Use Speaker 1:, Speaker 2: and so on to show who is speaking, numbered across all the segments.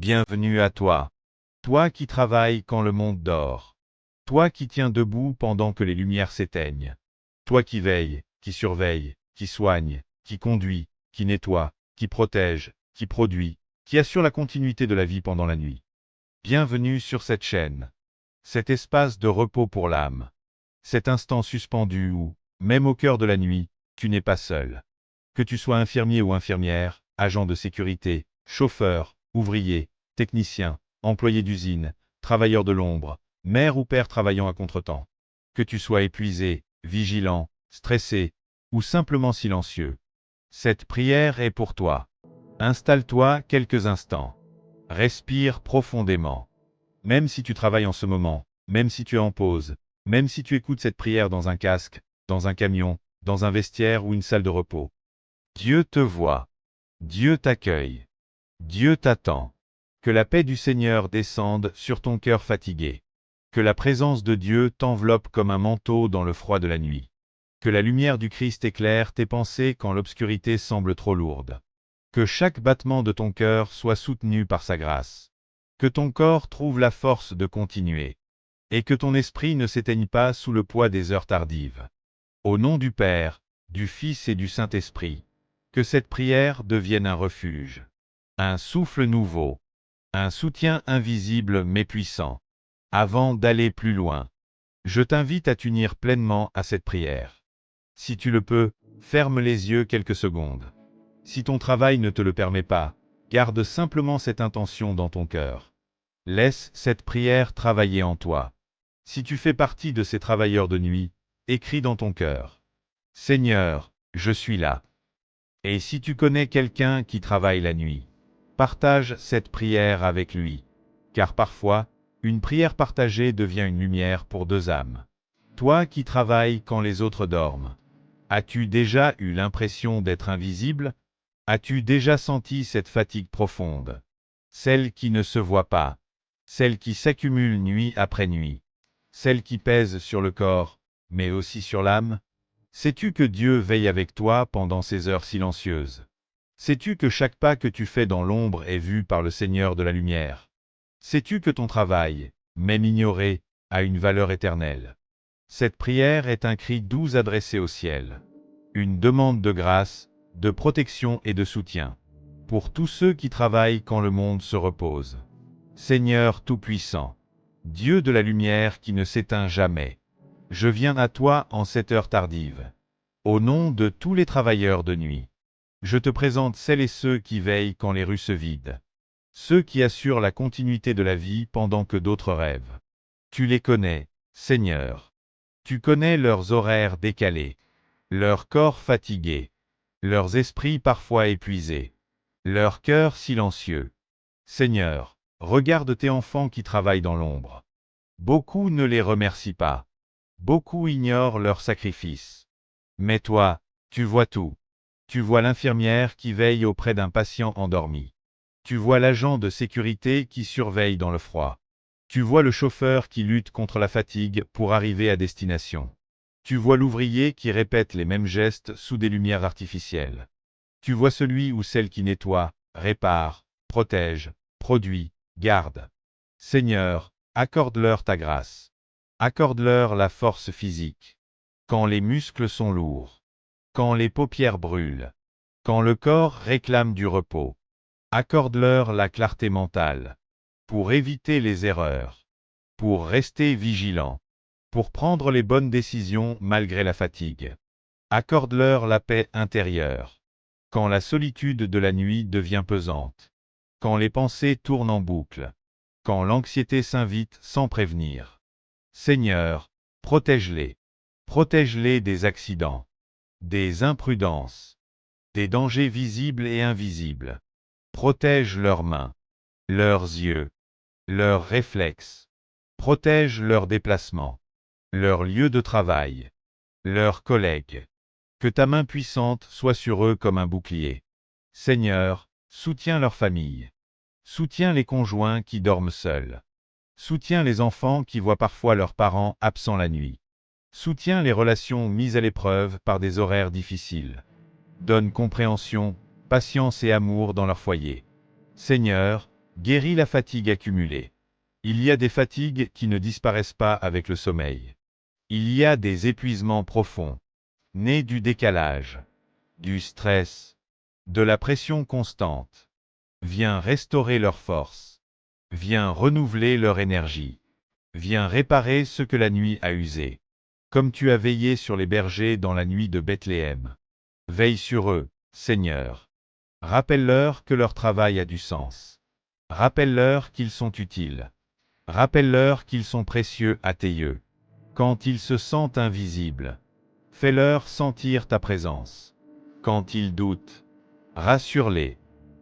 Speaker 1: Bienvenue à toi. Toi qui travailles quand le monde dort. Toi qui tiens debout pendant que les lumières s'éteignent. Toi qui veille, qui surveille, qui soigne, qui conduit, qui nettoie, qui protège, qui produit, qui assure la continuité de la vie pendant la nuit. Bienvenue sur cette chaîne. Cet espace de repos pour l'âme. Cet instant suspendu où, même au cœur de la nuit, tu n'es pas seul. Que tu sois infirmier ou infirmière, agent de sécurité, chauffeur, ouvrier, technicien, employé d'usine, travailleur de l'ombre, mère ou père travaillant à contretemps. Que tu sois épuisé, vigilant, stressé, ou simplement silencieux. Cette prière est pour toi. Installe-toi quelques instants. Respire profondément. Même si tu travailles en ce moment, même si tu es en pause, même si tu écoutes cette prière dans un casque, dans un camion, dans un vestiaire ou une salle de repos. Dieu te voit. Dieu t'accueille. Dieu t'attend. Que la paix du Seigneur descende sur ton cœur fatigué. Que la présence de Dieu t'enveloppe comme un manteau dans le froid de la nuit. Que la lumière du Christ éclaire tes pensées quand l'obscurité semble trop lourde. Que chaque battement de ton cœur soit soutenu par sa grâce. Que ton corps trouve la force de continuer. Et que ton esprit ne s'éteigne pas sous le poids des heures tardives. Au nom du Père, du Fils et du Saint-Esprit. Que cette prière devienne un refuge. Un souffle nouveau. Un soutien invisible mais puissant. Avant d'aller plus loin, je t'invite à t'unir pleinement à cette prière. Si tu le peux, ferme les yeux quelques secondes. Si ton travail ne te le permet pas, garde simplement cette intention dans ton cœur. Laisse cette prière travailler en toi. Si tu fais partie de ces travailleurs de nuit, écris dans ton cœur. Seigneur, je suis là. Et si tu connais quelqu'un qui travaille la nuit, partage cette prière avec lui. Car parfois, une prière partagée devient une lumière pour deux âmes. Toi qui travailles quand les autres dorment, as-tu déjà eu l'impression d'être invisible? As-tu déjà senti cette fatigue profonde? Celle qui ne se voit pas, celle qui s'accumule nuit après nuit, celle qui pèse sur le corps, mais aussi sur l'âme? Sais-tu que Dieu veille avec toi pendant ces heures silencieuses? Sais-tu que chaque pas que tu fais dans l'ombre est vu par le Seigneur de la lumière? Sais-tu que ton travail, même ignoré, a une valeur éternelle? Cette prière est un cri doux adressé au ciel. Une demande de grâce, de protection et de soutien. Pour tous ceux qui travaillent quand le monde se repose. Seigneur Tout-Puissant, Dieu de la lumière qui ne s'éteint jamais, je viens à toi en cette heure tardive. Au nom de tous les travailleurs de nuit, je te présente celles et ceux qui veillent quand les rues se vident. Ceux qui assurent la continuité de la vie pendant que d'autres rêvent. Tu les connais, Seigneur. Tu connais leurs horaires décalés, leurs corps fatigués, leurs esprits parfois épuisés, leurs cœurs silencieux. Seigneur, regarde tes enfants qui travaillent dans l'ombre. Beaucoup ne les remercient pas. Beaucoup ignorent leur sacrifice. Mais toi, tu vois tout. Tu vois l'infirmière qui veille auprès d'un patient endormi. Tu vois l'agent de sécurité qui surveille dans le froid. Tu vois le chauffeur qui lutte contre la fatigue pour arriver à destination. Tu vois l'ouvrier qui répète les mêmes gestes sous des lumières artificielles. Tu vois celui ou celle qui nettoie, répare, protège, produit, garde. Seigneur, accorde-leur ta grâce. Accorde-leur la force physique. Quand les muscles sont lourds. Quand les paupières brûlent. Quand le corps réclame du repos. Accorde-leur la clarté mentale. Pour éviter les erreurs. Pour rester vigilant. Pour prendre les bonnes décisions malgré la fatigue. Accorde-leur la paix intérieure. Quand la solitude de la nuit devient pesante. Quand les pensées tournent en boucle. Quand l'anxiété s'invite sans prévenir. Seigneur, protège-les. Protège-les des accidents, des imprudences, des dangers visibles et invisibles. Protège leurs mains, leurs yeux, leurs réflexes. Protège leurs déplacements, leurs lieux de travail, leurs collègues. Que ta main puissante soit sur eux comme un bouclier. Seigneur, soutiens leurs familles. Soutiens les conjoints qui dorment seuls. Soutiens les enfants qui voient parfois leurs parents absents la nuit. Soutiens les relations mises à l'épreuve par des horaires difficiles. Donne compréhension, patience et amour dans leur foyer. Seigneur, Guéris la fatigue accumulée. Il y a des fatigues qui ne disparaissent pas avec le sommeil. Il y a des épuisements profonds, nés du décalage, du stress, de la pression constante. Viens restaurer leur force. Viens renouveler leur énergie. Viens réparer ce que la nuit a usé. Comme tu as veillé sur les bergers dans la nuit de Bethléem. Veille sur eux, Seigneur. Rappelle-leur que leur travail a du sens. Rappelle-leur qu'ils sont utiles. Rappelle-leur qu'ils sont précieux à tes yeux. Quand ils se sentent invisibles, fais-leur sentir ta présence. Quand ils doutent, rassure-les.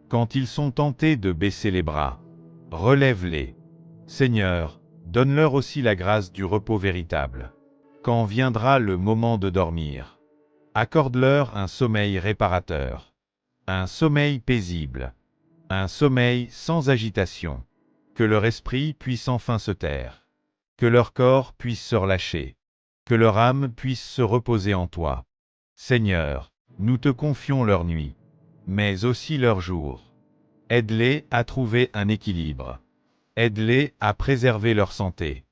Speaker 1: Quand ils sont tentés de baisser les bras, relève-les. Seigneur, donne-leur aussi la grâce du repos véritable. Quand viendra le moment de dormir, accorde-leur un sommeil réparateur, un sommeil paisible, un sommeil sans agitation. Que leur esprit puisse enfin se taire, que leur corps puisse se relâcher, que leur âme puisse se reposer en toi. Seigneur, nous te confions leur nuit, mais aussi leur jour. Aide-les à trouver un équilibre. Aide-les à préserver leur santé.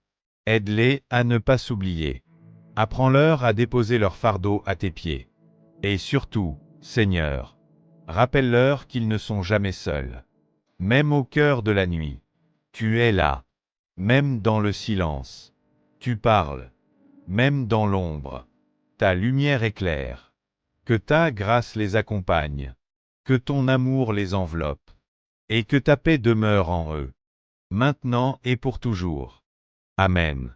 Speaker 1: Aide-les à ne pas s'oublier. Apprends-leur à déposer leur fardeau à tes pieds. Et surtout, Seigneur, rappelle-leur qu'ils ne sont jamais seuls. Même au cœur de la nuit, tu es là. Même dans le silence, tu parles. Même dans l'ombre, ta lumière éclaire. Que ta grâce les accompagne. Que ton amour les enveloppe. Et que ta paix demeure en eux. Maintenant et pour toujours. Amen.